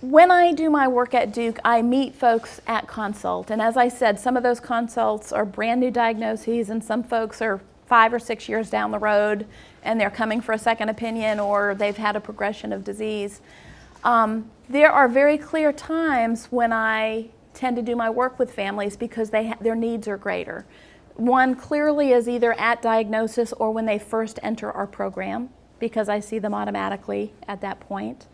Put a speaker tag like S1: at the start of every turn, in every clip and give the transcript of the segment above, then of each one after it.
S1: When I do my work at Duke, I meet folks at consult. And as I said, some of those consults are brand new diagnoses, and some folks are 5 or 6 years down the road and they're coming for a second opinion, or they've had a progression of disease. There are very clear times when I tend to do my work with families because their needs are greater. One clearly is either at diagnosis or when they first enter our program, because I see them automatically at that point.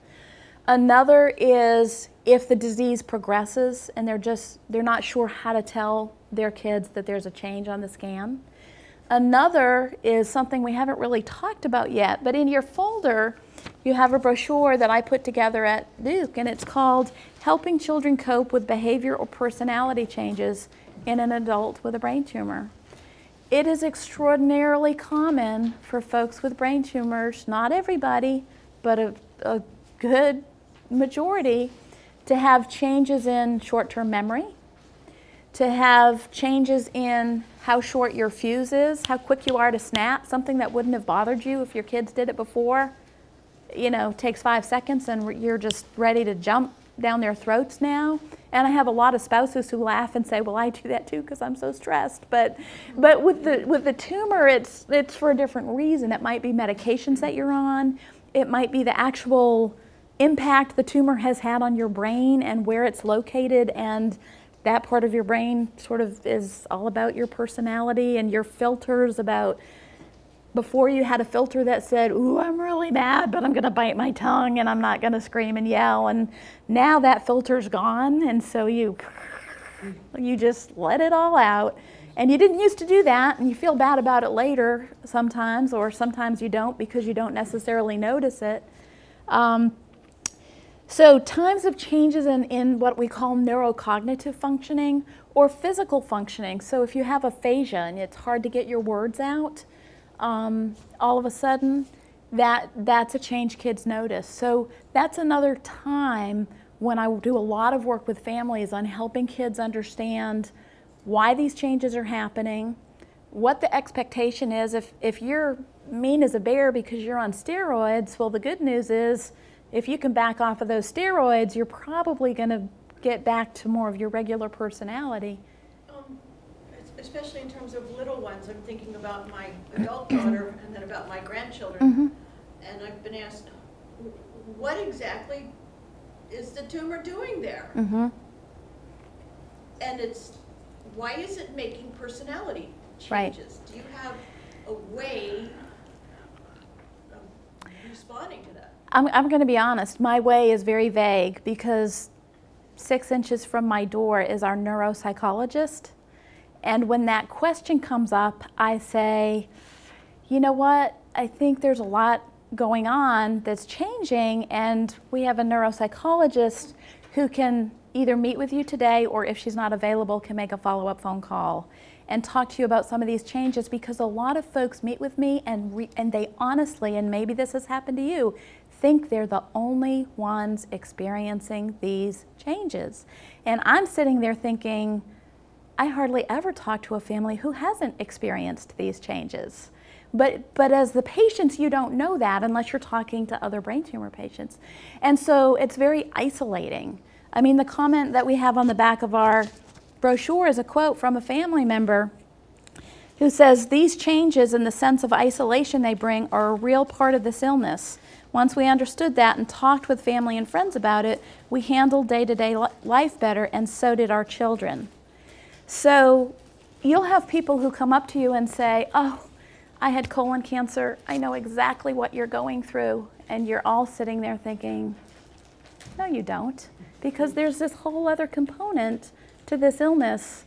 S1: Another is if the disease progresses and they're not sure how to tell their kids that there's a change on the scan. Another is something we haven't really talked about yet, but in your folder you have a brochure that I put together at Duke, and it's called Helping Children Cope with Behavior or Personality Changes in an Adult with a Brain Tumor. It is extraordinarily common for folks with brain tumors, not everybody, but a good majority, to have changes in short-term memory, to have changes in how short your fuse is, how quick you are to snap, something that wouldn't have bothered you if your kids did it before. You know, takes 5 seconds and you're just ready to jump down their throats now. And I have a lot of spouses who laugh and say, well, I do that too because I'm so stressed. But with the tumor, it's for a different reason. It might be medications that you're on. It might be the actual impact the tumor has had on your brain and where it's located, and that part of your brain sort of is all about your personality and your filters about, before you had a filter that said, ooh, I'm really mad, but I'm gonna bite my tongue and I'm not gonna scream and yell, and now that filter's gone, and so you just let it all out. And you didn't used to do that, and you feel bad about it later sometimes, or sometimes you don't because you don't necessarily notice it. So times of changes in what we call neuro-cognitive functioning or physical functioning. So if you have aphasia and it's hard to get your words out, all of a sudden that's a change kids notice. So that's another time when I do a lot of work with families on helping kids understand why these changes are happening, what the expectation is. If you're mean as a bear because you're on steroids, well, the good news is if you can back off of those steroids, you're probably going to get back to more of your regular personality.
S2: Especially in terms of little ones, I'm thinking about my adult daughter and then about my grandchildren.
S1: Mm-hmm.
S2: And I've been asked, what exactly is the tumor doing there?
S1: Mm-hmm.
S2: And why is it making personality changes?
S1: Right.
S2: Do you have a way of responding to that?
S1: I'm going to be honest, my way is very vague because 6 inches from my door is our neuropsychologist. And when that question comes up, I say, you know what, I think there's a lot going on that's changing, and we have a neuropsychologist who can either meet with you today, or if she's not available, can make a follow-up phone call and talk to you about some of these changes, because a lot of folks meet with me and they honestly, and maybe this has happened to you, think they're the only ones experiencing these changes. And I'm sitting there thinking, I hardly ever talk to a family who hasn't experienced these changes. But as the patients, you don't know that unless you're talking to other brain tumor patients. And so it's very isolating. I mean, the comment that we have on the back of our brochure is a quote from a family member who says, these changes and the sense of isolation they bring are a real part of this illness. Once we understood that and talked with family and friends about it, we handled day-to-day life better, and so did our children. So you'll have people who come up to you and say, oh, I had colon cancer. I know exactly what you're going through. And you're all sitting there thinking, no, you don't, because there's this whole other component to this illness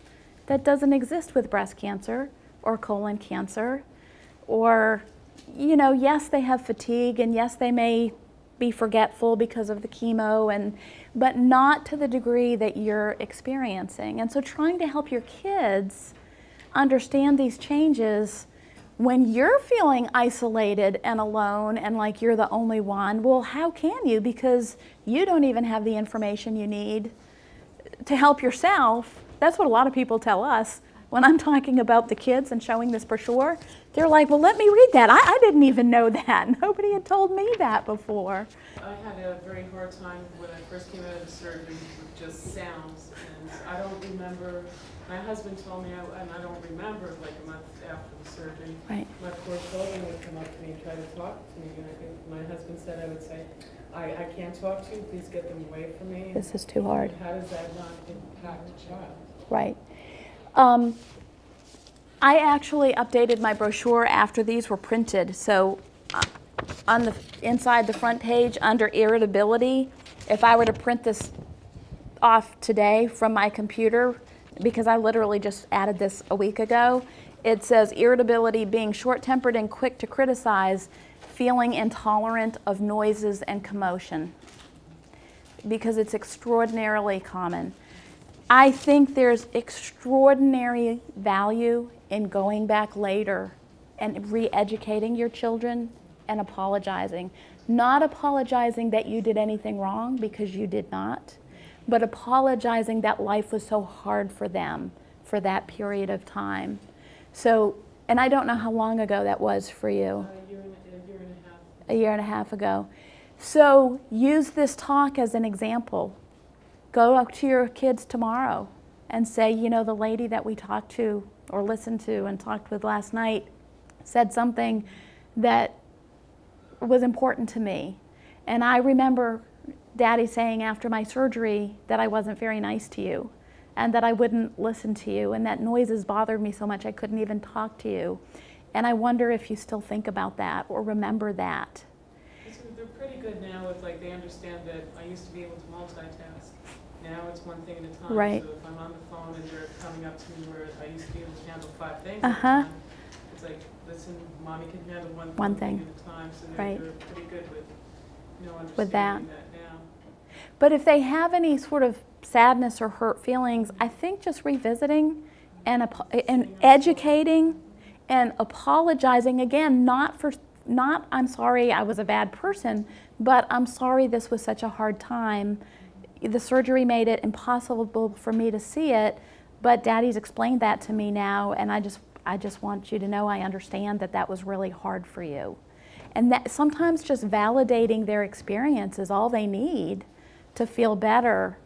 S1: that doesn't exist with breast cancer or colon cancer. Or, you know, yes, they have fatigue, and yes, they may be forgetful because of the chemo, but not to the degree that you're experiencing. And so trying to help your kids understand these changes when you're feeling isolated and alone and like you're the only one, well, how can you? Because you don't even have the information you need to help yourself. That's what a lot of people tell us. when I'm talking about the kids and showing this brochure, they're like, well, let me read that. I didn't even know that. Nobody had told me that before.
S3: I had a very hard time when I first came out of the surgery with just sounds, and I don't remember. My husband told me, and I don't remember, like a month after the surgery,
S1: Right.
S3: my poor children would come up to me and try to talk to me, and I think my husband said I would say, I can't talk to you, please get them away from me.
S1: This is too hard.
S3: How does that not impact a child?
S1: Right. I actually updated my brochure after these were printed. So on the inside the front page under irritability, if I were to print this off today from my computer, because I literally just added this a week ago, it says irritability, being short-tempered and quick to criticize, feeling intolerant of noises and commotion, because it's extraordinarily common. I think there's extraordinary value in going back later and re-educating your children and apologizing. Not apologizing that you did anything wrong, because you did not, but apologizing that life was so hard for them for that period of time. So, and I don't know how long ago that was for you.
S3: A year and a half.
S1: A year and a half ago. So use this talk as an example. Go up to your kids tomorrow and say, you know, the lady that we talked to or listened to and talked with last night said something that was important to me. And I remember Daddy saying after my surgery that I wasn't very nice to you and that I wouldn't listen to you and that noises bothered me so much I couldn't even talk to you. And I wonder if you still think about that or remember that.
S3: They're pretty good now with, like, they understand that I used to be able to multitask. Now it's one thing at a time.
S1: Right.
S3: So if I'm on the phone and they're coming up to me where I used to be able to handle 5 things at a time, it's like, listen, Mommy can handle one thing at a time. So they're pretty good with, you know, understanding that now.
S1: But if they have any sort of sadness or hurt feelings, I think just revisiting and educating and apologizing, again, not I'm sorry I was a bad person, but I'm sorry this was such a hard time. The surgery made it impossible for me to see it, but Daddy's explained that to me now, and I just want you to know I understand that that was really hard for you. And that sometimes just validating their experience is all they need to feel better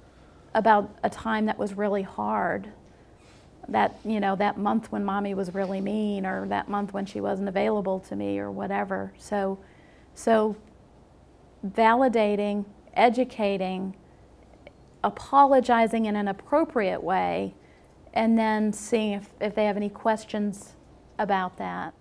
S1: about a time that was really hard. That, you know, that month when Mommy was really mean, or that month when she wasn't available to me, or whatever. So validating, educating, apologizing in an appropriate way, and then seeing if they have any questions about that.